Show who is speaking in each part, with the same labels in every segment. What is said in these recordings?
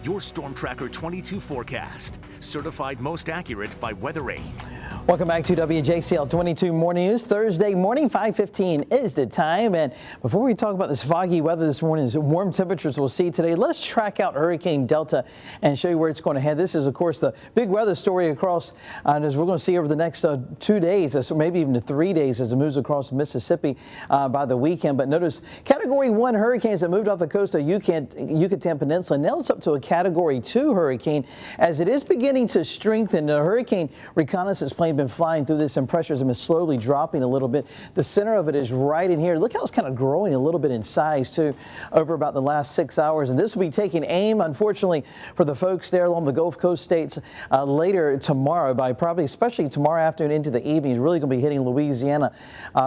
Speaker 1: Your Storm Tracker 22 forecast, certified most accurate by WeatherAid.
Speaker 2: Welcome back to WJCL 22 Morning News. Thursday morning, 5:15 is the time. And before we talk about this foggy weather this morning, warm temperatures we'll see today, let's track out Hurricane Delta and show you where it's going to head. This is, of course, the big weather story across, as we're going to see over the next 2 days, maybe even 3 days as it moves across Mississippi by the weekend. But notice Category 1 hurricanes that moved off the coast of Yucatan Peninsula. Now it's up to a Category 2 hurricane as it is beginning to strengthen. The hurricane reconnaissance plane been flying through this and pressures have been slowly dropping a little bit. The center of it is right in here. Look how it's kind of growing a little bit in size too over about the last 6 hours. And this will be taking aim, unfortunately, for the folks there along the Gulf Coast states later tomorrow, by probably especially tomorrow afternoon into the evening. It's really going to be hitting Louisiana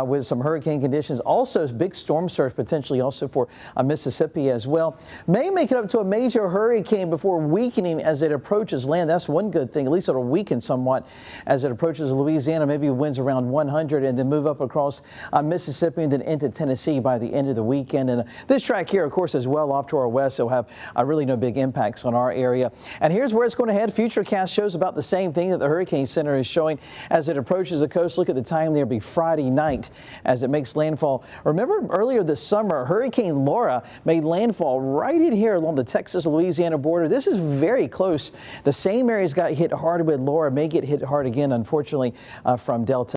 Speaker 2: with some hurricane conditions. Also, big storm surge potentially also for Mississippi as well. May make it up to a major hurricane before weakening as it approaches land. That's one good thing. At least it'll weaken somewhat as it approaches Louisiana, maybe winds around 100, and then move up across Mississippi and then into Tennessee by the end of the weekend. And this track here, of course, is well off to our west, so have really no big impacts on our area. And here's where it's going to head. Futurecast shows about the same thing that the Hurricane Center is showing as it approaches the coast. Look at the time there, be Friday night as it makes landfall. Remember earlier this summer, Hurricane Laura made landfall right in here along the Texas-Louisiana border. This is very close. The same areas got hit hard with Laura may get hit hard again, unfortunately, from Delta.